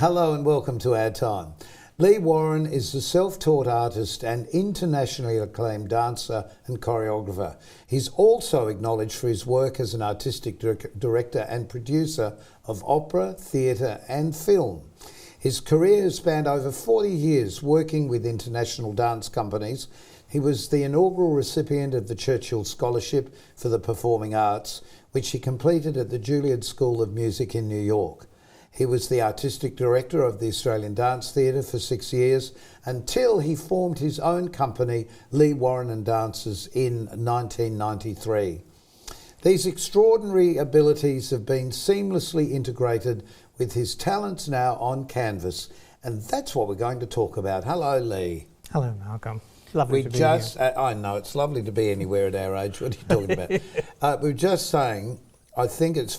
Hello and welcome to Our Time. Leigh Warren is a self-taught artist and internationally acclaimed dancer and choreographer. He's also acknowledged for his work as an artistic director and producer of opera, theatre and film. His career has spanned over 40 years working with international dance companies. He was the inaugural recipient of the Churchill Scholarship for the Performing Arts, which he completed at the Juilliard School of Music in New York. He was the artistic director of the Australian Dance Theatre for 6 years until he formed his own company, Leigh Warren and Dancers, in 1993. These extraordinary abilities have been seamlessly integrated with his talents now on canvas, and that's what we're going to talk about. Hello, Leigh. Hello, Malcolm. Lovely to be here. I know, it's lovely to be anywhere at our age. What are you talking about? We were just saying, I think it's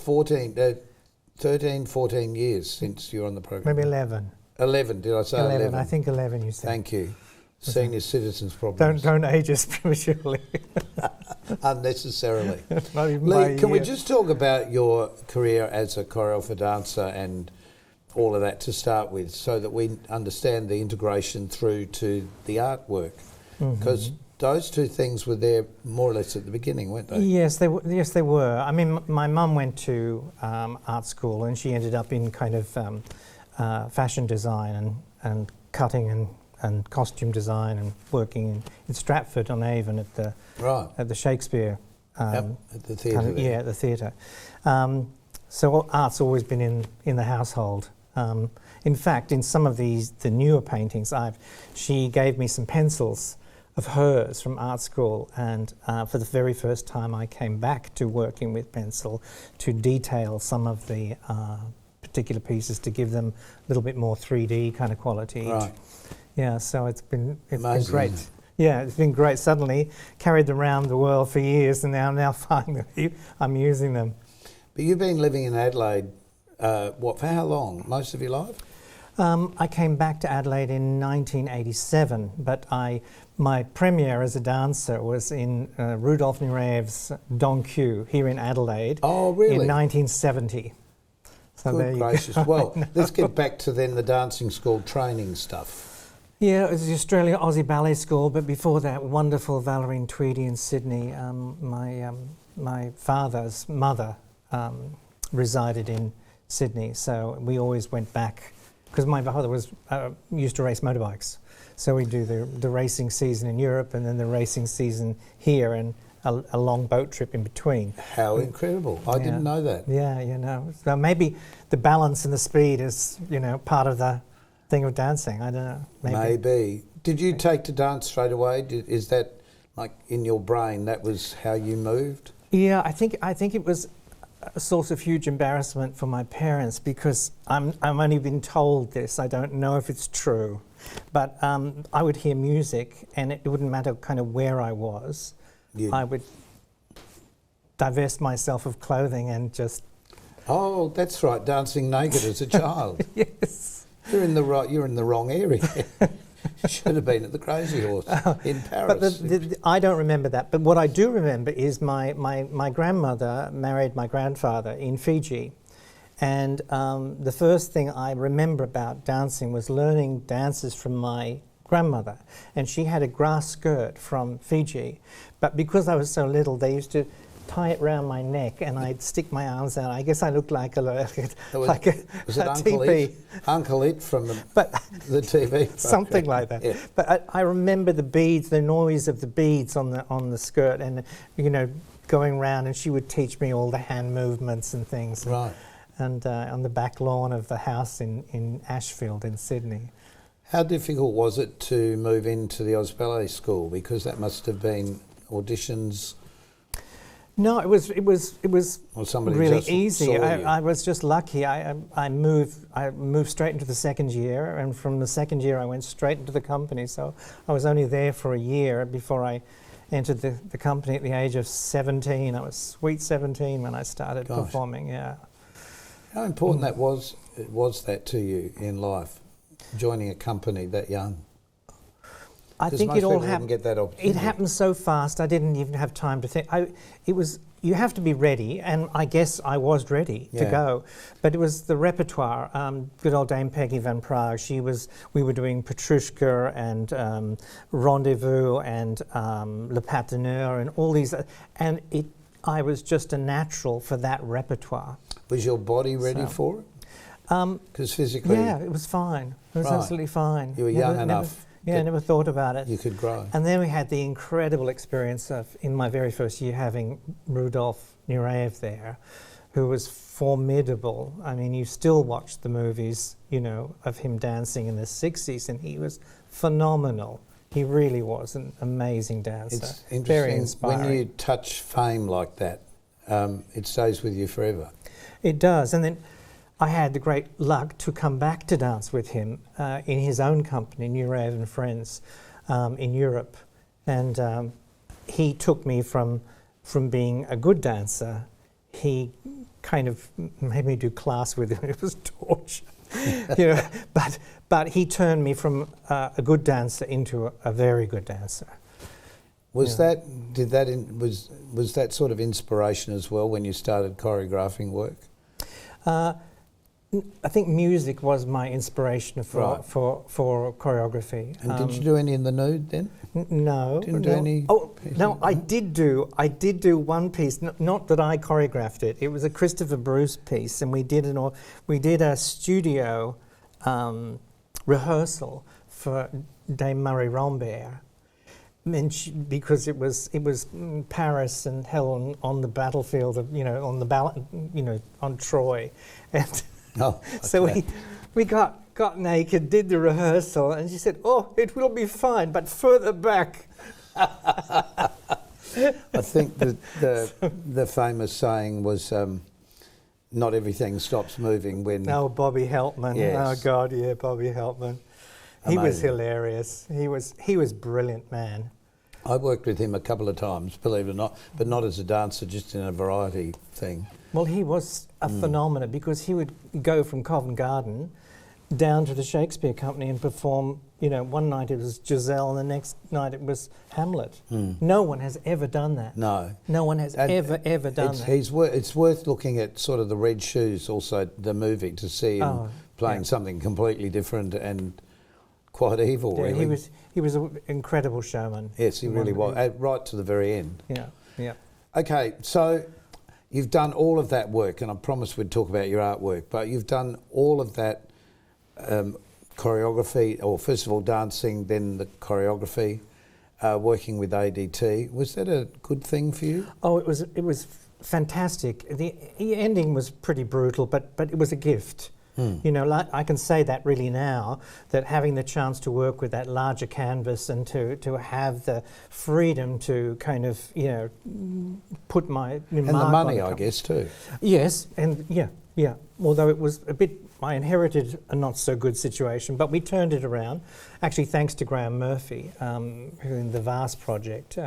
13, 14 years since you're on the program. Maybe 11. 11, did I say 11? I think 11 you said. Thank you. Senior citizens problems. Don't age us prematurely. Unnecessarily. Not even Leigh, can we just talk about your career as a choreographer, dancer and all of that to start with, so that we understand the integration through to the artwork? Because those two things were there more or less at the beginning, weren't they? Yes, they were. Yes, they were. I mean, my mum went to art school, and she ended up in kind of fashion design and cutting and costume design and working in Stratford on Avon at the Shakespeare. At the theatre. At the theatre. So art's always been in the household. In fact, in some of the newer paintings, she gave me some pencils of hers from art school, and for the very first time I came back to working with pencil to detail some of the particular pieces to give them a little bit more 3D kind of quality. Right. Yeah, so it's been Amazing. great. Yeah, it's been great. Suddenly carried them around the world for years, and now finally I'm using them. But you've been living in Adelaide, for how long? Most of your life? I came back to Adelaide in 1987, but my premiere as a dancer was in Rudolf Nurev's Don Q here in Adelaide. Oh, really? In 1970. So Good gracious. Well, let's get back to then the dancing school training stuff. Yeah, it was the Australia Aussie Ballet School, but before that, wonderful Valerine Tweedy in Sydney. My father's mother resided in Sydney, so we always went back, because my father used to race motorbikes. So we do the racing season in Europe and then the racing season here, and a long boat trip in between. How incredible. I didn't know that. Yeah, so maybe the balance and the speed is, part of the thing of dancing. I don't know. Maybe. Did you take to dance straight away? Is that like in your brain, that was how you moved? Yeah, I think it was a source of huge embarrassment for my parents, because I'm only been told this. I don't know if it's true, but I would hear music, and it wouldn't matter kind of where I was. I would divest myself of clothing and just... Oh, that's right, dancing naked as a child. Yes. You're in the wrong area. You should have been at the Crazy Horse in Paris. But I don't remember that. But what I do remember is my grandmother married my grandfather in Fiji. And the first thing I remember about dancing was learning dances from my grandmother. And she had a grass skirt from Fiji. But because I was so little, they used to tie it round my neck, and I'd stick my arms out. I guess I looked like a was it Uncle It from the TV program? Something like that. Yeah. But I remember the beads, the noise of the beads on the skirt, and going round, and she would teach me all the hand movements and things. Right. And on the back lawn of the house in Ashfield in Sydney. How difficult was it to move into the Oz Ballet School? Because that must have been auditions. No, it was really easy. I was just lucky. I moved straight into the second year, and from the second year I went straight into the company. So I was only there for a year before I entered the company at the age of 17. I was sweet 17 when I started performing. Yeah. How important that was that to you in life, joining a company that young? I think it all happened. Get that opportunity. It happened so fast. I didn't even have time to think. It was you have to be ready, and I guess I was ready to go. But it was the repertoire. Good old Dame Peggy Van Praag. We were doing Petrushka and Rendezvous and Le Patineur and all these, and I was just a natural for that repertoire. Was your body ready for it? Because physically, yeah, it was fine. It was absolutely fine. You were young enough. I never thought about it. You could grow. And then we had the incredible experience of, in my very first year, having Rudolf Nureyev there, who was formidable. I mean, you still watch the movies, you know, of him dancing in the 60s, and he was phenomenal. He really was an amazing dancer. It's interesting. Very inspiring. When you touch fame like that, it stays with you forever. It does. And then I had the great luck to come back to dance with him in his own company, Nureyev and Friends, in Europe. And he took me from being a good dancer. He kind of made me do class with him. It was torture, you know. But he turned me from a good dancer into a very good dancer. Was that sort of inspiration as well when you started choreographing work? I think music was my inspiration for choreography. And did you do any in the nude then? No. Didn't do any? Oh no, I did do one piece. Not that I choreographed it. It was a Christopher Bruce piece, and we did a studio rehearsal for Dame Marie Rambert. And because it was Paris and hell on the battlefield of, you know, on Troy, and so we got naked, did the rehearsal, and she said, "Oh, it will be fine, but further back." I think the famous saying was, "Not everything stops moving when." Oh, Bobby Helpman! Yes. Oh God, yeah, Bobby Helpman. He was hilarious. He was brilliant, man. I worked with him a couple of times, believe it or not, but not as a dancer, just in a variety thing. Well, he was a phenomenon because he would go from Covent Garden down to the Shakespeare Company and perform. You know, one night it was Giselle, and the next night it was Hamlet. No one has ever done that. No one has ever done that. It's worth looking at sort of the Red Shoes, also the movie, to see him playing something completely different and quite evil. Yeah, really. He was an incredible showman. Yes, he really was, right to the very end. Yeah. Okay, so you've done all of that work, and I promised we'd talk about your artwork, but you've done all of that choreography, or first of all dancing, then the choreography, working with ADT. Was that a good thing for you? Oh, it was fantastic. The ending was pretty brutal, but it was a gift. You know, like, I can say that really now, that having the chance to work with that larger canvas and to have the freedom to kind of, you know, put my mark and the money, I guess, too. Yes, and yeah. Although it was a bit, I inherited a not so good situation, but we turned it around. Actually, thanks to Graham Murphy, who in the VAST project,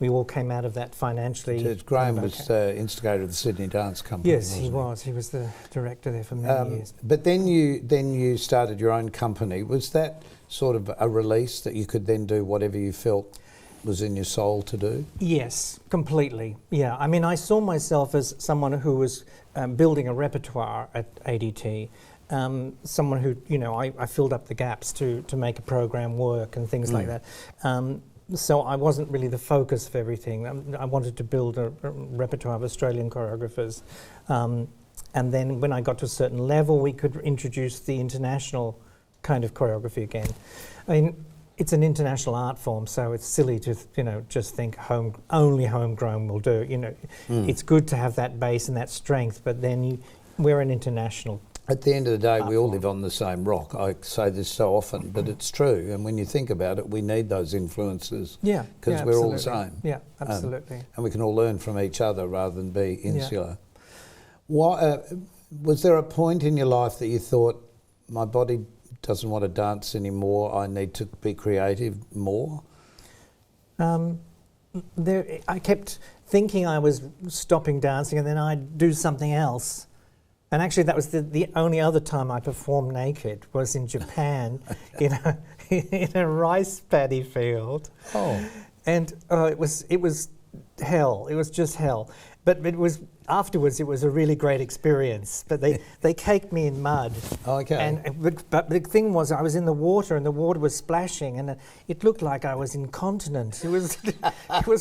we all came out of that financially. So Graham was instigator of the Sydney Dance Company. Yes, he was. He was the director there for many years. But then you started your own company. Was that sort of a release that you could then do whatever you felt was in your soul to do? Yes, completely. Yeah, I mean, I saw myself as someone who was building a repertoire at ADT. Someone who, you know, I filled up the gaps to make a program work and things like that. So I wasn't really the focus of everything. I wanted to build a repertoire of Australian choreographers. And then when I got to a certain level, we could introduce the international kind of choreography again. I mean, it's an international art form, so it's silly to, you know, just think only homegrown will do. You know, it's good to have that base and that strength, but then we're an international. At the end of the day, we all live on the same rock. I say this so often, but it's true. And when you think about it, we need those influences. Yeah, because we're all the same. Yeah, absolutely. And we can all learn from each other rather than be insular. Yeah. Was there a point in your life that you thought, my body doesn't want to dance anymore, I need to be creative more? I kept thinking I was stopping dancing and then I'd do something else. And actually that was the only other time I performed naked was in Japan in a rice paddy field. Oh. And it was hell. It was just hell. But it was afterwards. It was a really great experience. But they caked me in mud. Okay. But the thing was, I was in the water, and the water was splashing, and it looked like I was incontinent. It was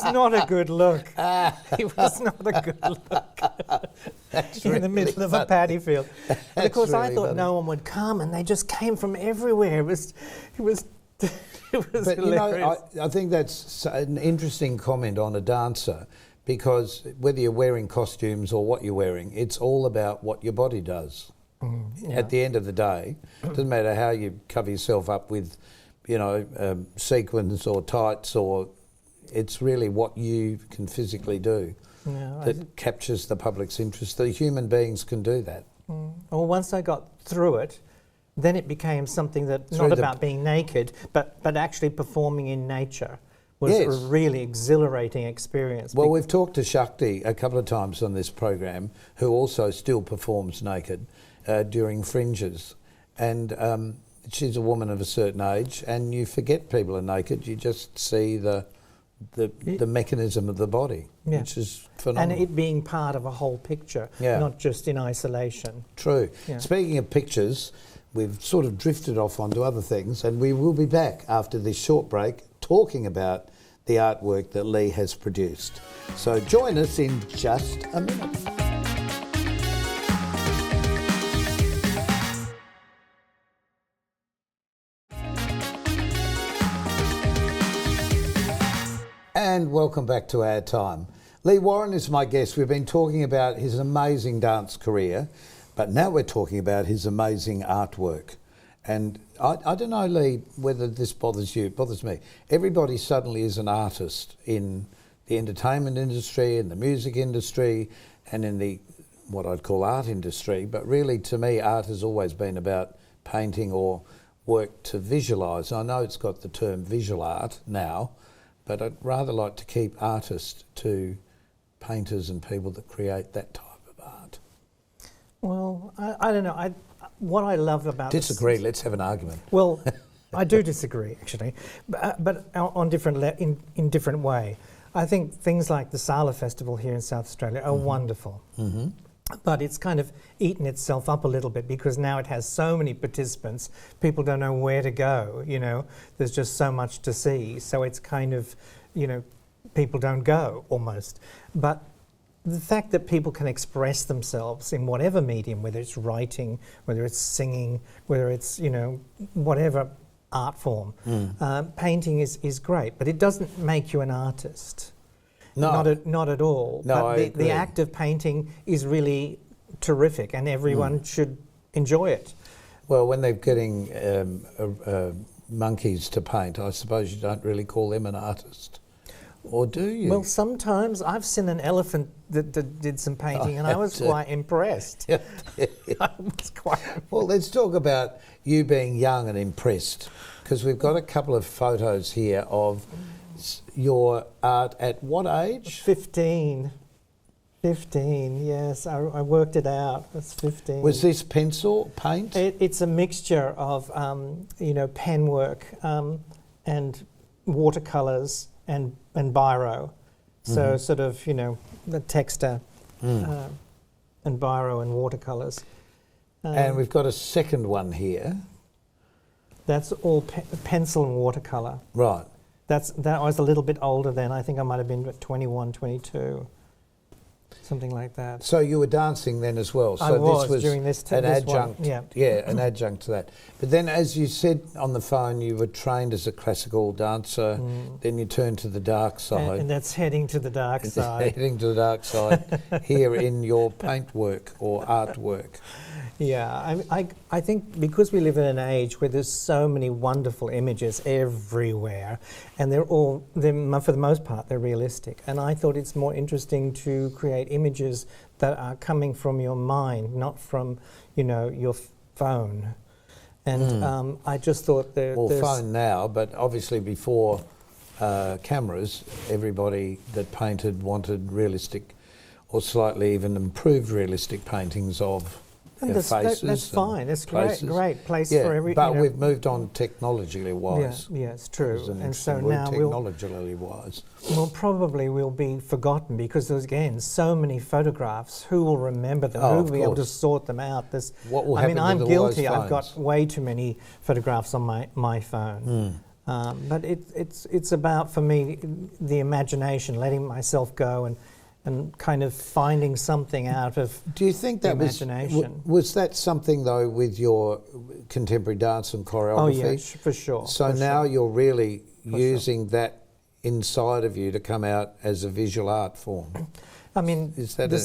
not a good look. It was not a good look. That's in really the middle of a paddy field. But of course, I thought no one would come, and they just came from everywhere. It was But hilarious. I think that's an interesting comment on a dancer, because whether you're wearing costumes or what you're wearing, it's all about what your body does. At the end of the day, it doesn't matter how you cover yourself up with, sequins or tights, or it's really what you can physically do that captures the public's interest. The human beings can do that. Well, once I got through it, then it became something that not about being naked, but actually performing in nature was a really exhilarating experience. Well, we've talked to Shakti a couple of times on this program, who also still performs naked during fringes, and she's a woman of a certain age, and you forget people are naked. You just see the mechanism of the body, which is phenomenal. And it being part of a whole picture, not just in isolation. True. Yeah. Speaking of pictures, we've sort of drifted off onto other things, and we will be back after this short break talking about the artwork that Leigh has produced. So join us in just a minute. And welcome back to our time. Leigh Warren is my guest. We've been talking about his amazing dance career, but now we're talking about his amazing artwork. And I don't know, Leigh, whether this bothers you. It bothers me. Everybody suddenly is an artist in the entertainment industry, in the music industry, and in the what I'd call art industry. But really, to me, art has always been about painting or work to visualise. I know it's got the term visual art now, but I'd rather like to keep artists to painters and people that create that type of art. Well, I don't know. What I love about disagree. Let's have an argument. Well, I do disagree actually, but on in different way. I think things like the Sala Festival here in South Australia are wonderful, but it's kind of eaten itself up a little bit because now it has so many participants. People don't know where to go. There's just so much to see. So it's kind of, people don't go almost, but. The fact that people can express themselves in whatever medium, whether it's writing, whether it's singing, whether it's, whatever art form, painting is great, but it doesn't make you an artist. No. Not at all. No, but the act of painting is really terrific, and everyone should enjoy it. Well, when they're getting monkeys to paint, I suppose you don't really call them an artist. Or do you? Well, sometimes I've seen an elephant that did some painting, and I was quite impressed. I was quite. Well, let's talk about you being young and impressed, because we've got a couple of photos here of your art at what age? 15. 15, yes. I worked it out. It's 15. Was this pencil, paint? It's a mixture of, pen work and watercolours and biro. So sort of, the texture and biro and watercolours. And we've got a second one here. That's all pencil and watercolour. Right. That I was a little bit older then. I think I might have been 21, 22. Something like that. So you were dancing then as well. So I was this was during this an this adjunct. One. Yeah. An adjunct to that. But then, as you said on the phone, you were trained as a classical dancer. Then you turned to the dark side. And that's heading to the dark side. Heading to the dark side here in your paintwork or artwork. Yeah, I think because we live in an age where there's so many wonderful images everywhere, and for the most part, they're realistic. And I thought it's more interesting to create images that are coming from your mind, not from, your phone. And I just thought there's phone now, but obviously before cameras, everybody that painted wanted realistic or slightly even improved realistic paintings of And their that's faces. fine. That's places. great place Yeah, for every. but you know, we've moved on technologically wise. Yeah, it's true. It's an And so interesting word, now technologically wise. we'll be forgotten because there's again so many photographs. Who will remember them? Oh, Who of will be able to course. sort them out? What will I happen mean, with I'm all guilty. those I've got phones? way too many photographs on my phone. But it's about, for me, the imagination, letting myself go and kind of finding something out of Do you think the that was imagination. was that something though with your contemporary dance and choreography? Oh yeah, for sure. So for now sure. you're really For using that inside of you to come out as a visual art form. I mean, Is that the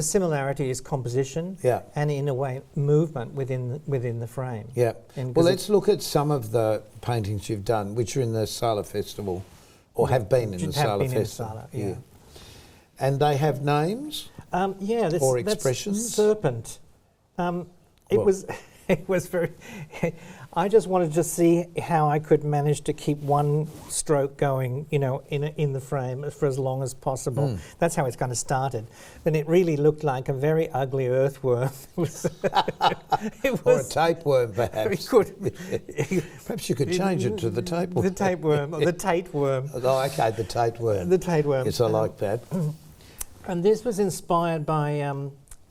similarity is composition, Yeah. and in a way movement within the frame. Yeah. And Well, 'cause let's look at some of the paintings you've done, which are in the Sala Festival, or have been in the Sala Festival. Yeah. And they have names. That's, Or that's expressions? Serpent. It Well- was it was very. I just wanted to see how I could manage to keep one stroke going, in the frame for as long as possible. That's how it's kind of started. Then it really looked like a very ugly earthworm. It Or a was. tapeworm, We perhaps. could. Perhaps you could change it to the tapeworm. The tapeworm, or the tapeworm. Oh, okay, the tapeworm. The tapeworm. Yes, I like that. And this was inspired by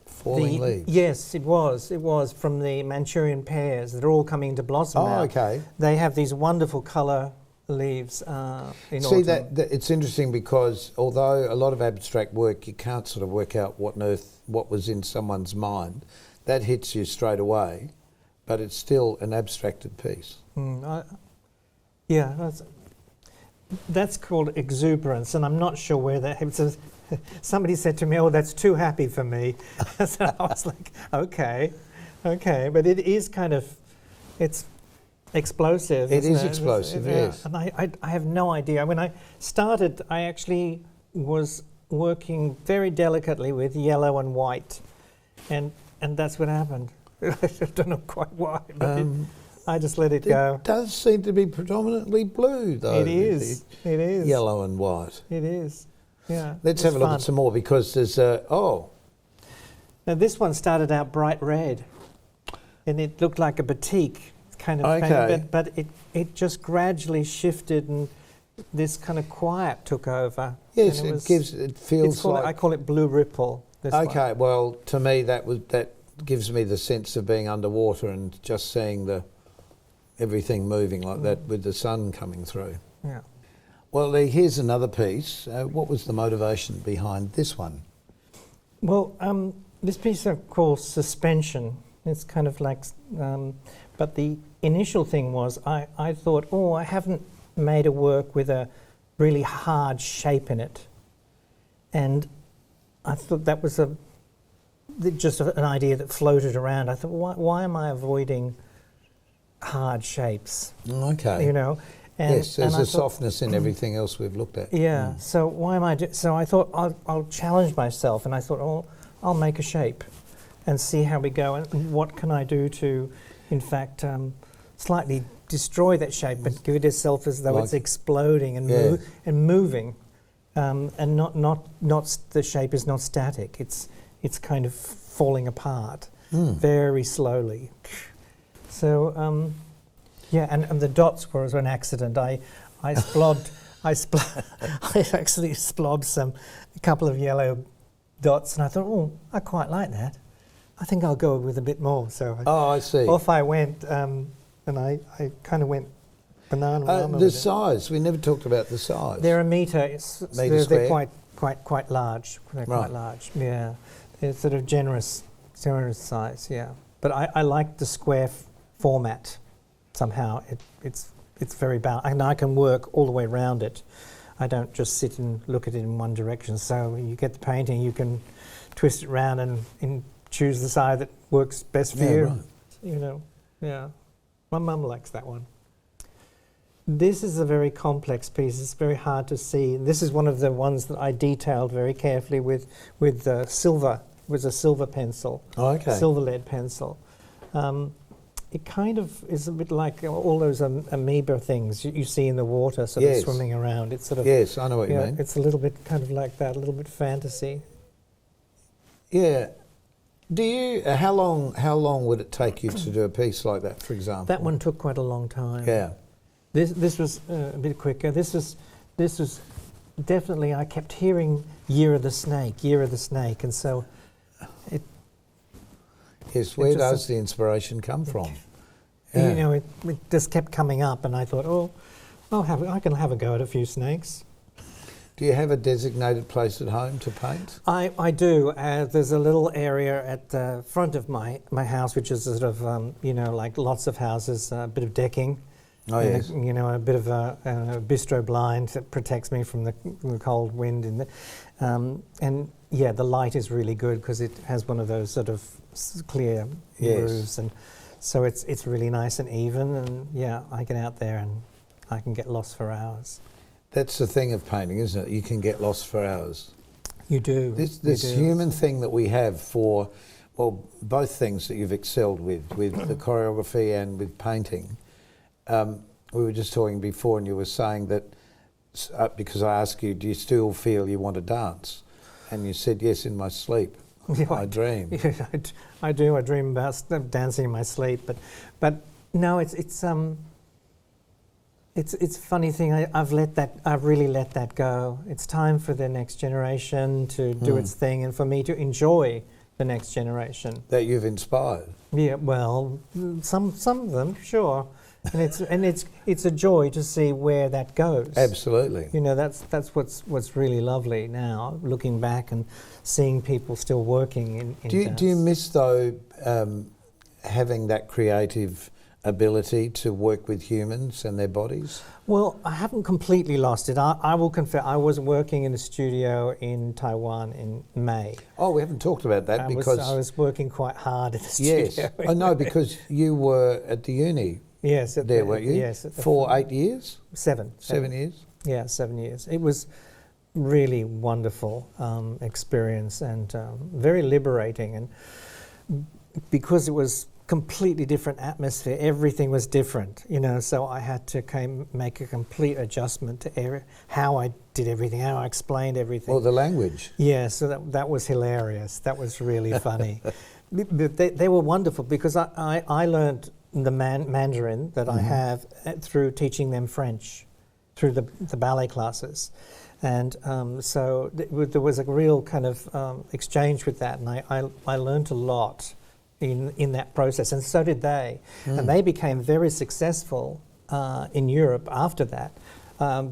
Falling leaves. Yes, it was. It was from the Manchurian pears that are all coming to blossom now. Oh, okay. They have these wonderful colour leaves in See, autumn. that it's interesting because although a lot of abstract work, you can't sort of work out what was in someone's mind. That hits you straight away, but it's still an abstracted piece. That's called exuberance, and I'm not sure where that. Somebody said to me, "Oh, that's too happy for me." So I was like, "Okay," but it is kind of, it's explosive. It isn't is explosive, yes. And I have no idea. When I started, I actually was working very delicately with yellow and white, and that's what happened. I don't know quite why, but I just let it go. It does seem to be predominantly blue, though. It is. It is. Yellow and white. It is. Yeah. Let's it have a was look fun. at some more because there's Now this one started out bright red, and it looked like a batik kind of Okay. thing, but it just gradually shifted, and this kind of quiet took over. yes, and it feels like I call it blue ripple. This one. okay. Well, to me that gives me the sense of being underwater and just seeing everything moving like that with the sun coming through. Yeah. Well, Leigh, here's another piece. What was the motivation behind this one? Well, this piece I call suspension. It's kind of like, but the initial thing was I thought, I haven't made a work with a really hard shape in it, and I thought that was just an idea that floated around. I thought, why am I avoiding hard shapes? Okay. And, yes, there's and I a thought, softness in everything else we've looked at. yeah. So why am I? So I thought I'll challenge myself, and I thought, I'll make a shape, and see how we go, and what can I do to, in fact, slightly destroy that shape, but give it itself as though it's exploding and and moving, and not the shape is not static. It's kind of falling apart very slowly. So. And the dots were an accident. I splobbed. I actually splobbed a couple of yellow dots, and I thought, I quite like that. I think I'll go with a bit more. So I see. Off I went, and I kind of went banana. The size. We never talked about the size. They're a metre. Metre they're square? quite large. They're quite large. Yeah, they're sort of generous size. Yeah, but I like the square format. Somehow it's very balanced, and I can work all the way around it. I don't just sit and look at it in one direction. So you get the painting, you can twist it around and choose the side that works best for you. Right. Yeah. My mum likes that one. This is a very complex piece. It's very hard to see. This is one of the ones that I detailed very carefully with silver. It was a silver pencil. Silver lead pencil. It kind of is a bit like all those amoeba things you see in the water sort of swimming around. It's sort of yes, I know what you mean. It's a little bit kind of like that, a little bit fantasy. Yeah, Do you? How long would it take you to do a piece like that, for example? That one took quite a long time. Yeah. This was a bit quicker. This was definitely, I kept hearing Year of the Snake, and so it. Yes. Where does the inspiration come from? You know, it just kept coming up, and I thought, oh, I can have a go at a few snakes. Do you have a designated place at home to paint? I do. There's a little area at the front of my house, which is sort of, you know, like lots of houses, a bit of decking. Oh, yes. You know, a bit of a bistro blind that protects me from the cold wind. And yeah, the light is really good because it has one of those sort of clear roofs. And so it's really nice and even. And yeah, I get out there and I can get lost for hours. That's the thing of painting, isn't it? You can get lost for hours. You do. This human thing that we have for, well, both things that you've excelled with the choreography and with painting. We were just talking before and you were saying that, because I asked you, do you still feel you want to dance? And you said, yes, in my sleep. Yeah, I dream. Yeah, I do. I dream about dancing in my sleep. But no, it's a funny thing. I've really let that go. It's time for the next generation to do its thing, and for me to enjoy the next generation that you've inspired. Yeah, well, some of them, sure, and it's a joy to see where that goes. Absolutely. You know, that's what's really lovely now, looking back and seeing people still working in dance. Do you miss though having that creative ability to work with humans and their bodies? Well, I haven't completely lost it. I will confess, I was working in a studio in Taiwan in May. Oh, we haven't talked about that because I was working quite hard in the studio. Yes, I know, because you were at the uni. Yes, weren't you? Yes, for 8 years. 7 years. Yeah, 7 years. It was really wonderful experience and very liberating, and because it was completely different atmosphere. Everything was different, you know, so I had to make a complete adjustment to how I did everything, how I explained everything. Well, the language. Yeah, so that was hilarious. That was really funny. But they were wonderful because I learned the Mandarin that I have through teaching them French, through the ballet classes. And so there was a real kind of exchange with that, and I learned a lot in that process, and so did they. And they became very successful in Europe after that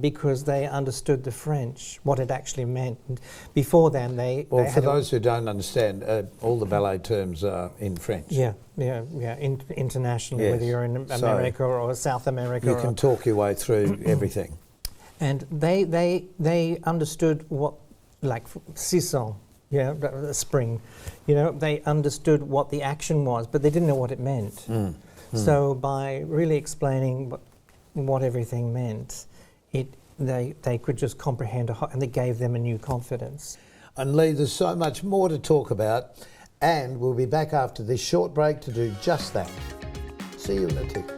because they understood the French, what it actually meant. And before then, Well, for those who don't understand, all the ballet terms are in French. Yeah. Internationally, Yes. whether you're in America or South America. You can talk your way through everything. And they understood what, like, sisson, spring, you know, they understood what the action was, but they didn't know what it meant. So by really explaining what everything meant, they could just comprehend, and it gave them a new confidence. And Leigh, there's so much more to talk about, and we'll be back after this short break to do just that. See you in a tick.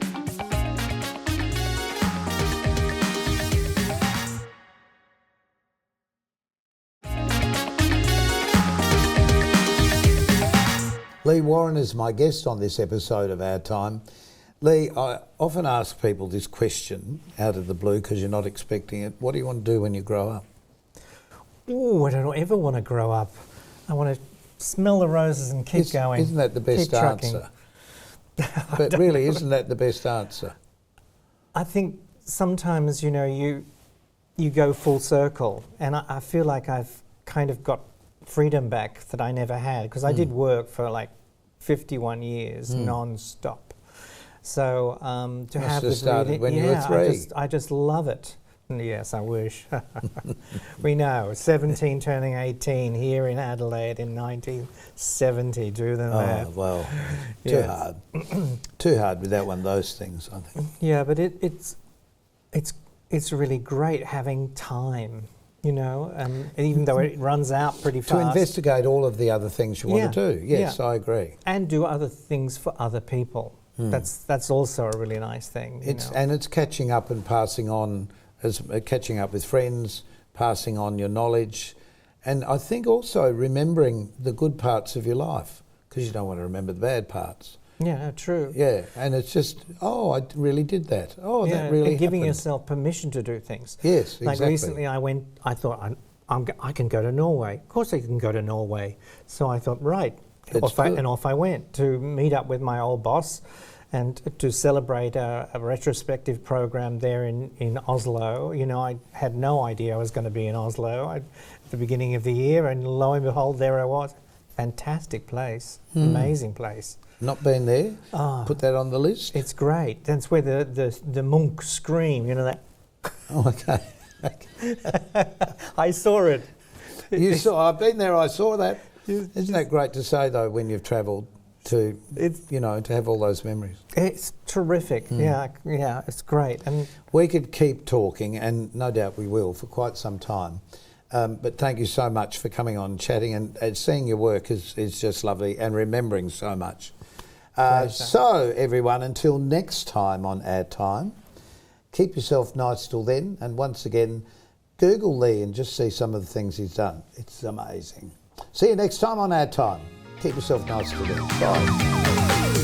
Leigh Warren is my guest on this episode of Our Time. Leigh, I often ask people this question out of the blue because you're not expecting it. What do you want to do when you grow up? Oh, I don't ever want to grow up. I want to smell the roses and keep going. Isn't that the best answer? But really, isn't that the best answer? I think sometimes, you know, you go full circle, and I feel like I've kind of got freedom back that I never had, because I did work for like 51 years non-stop. So to have this started when you were 3. I just love it. Yes, I wish. We know, 17 turning 18 here in Adelaide in 1970. Do the math. Oh, well, too hard. Too hard without one of those things, I think. Yeah, but it's really great having time, you know, even though it runs out pretty fast. To investigate all of the other things you want to do. Yes, I agree. And do other things for other people. That's also a really nice thing. And it's catching up and passing on, catching up with friends, passing on your knowledge, and I think also remembering the good parts of your life, because you don't want to remember the bad parts. Yeah, true. Yeah, and it's just, oh, I really did that. Oh, Yeah, that really and giving happened. yourself permission to do things. Yes, Like exactly. recently I thought I can go to Norway. Of course I can go to Norway. So I thought, right, off I went to meet up with my old boss and to celebrate a retrospective program there in Oslo. You know, I had no idea I was going to be in Oslo at the beginning of the year, and lo and behold, there I was. Fantastic place, amazing place. Not been there? Put that on the list? It's great. That's where the monks scream, you know that. Oh, okay. I saw it. I've been there, I saw that. Isn't that great to say, though, when you've travelled to, to have all those memories? It's terrific. Yeah, it's great. And we could keep talking, and no doubt we will, for quite some time. But thank you so much for coming on, chatting, and seeing your work is just lovely, and remembering so much. So, everyone, until next time on Our Time, keep yourself nice till then. And once again, Google Leigh and just see some of the things he's done. It's amazing. See you next time on Our Time. Keep yourself nice till then. Bye.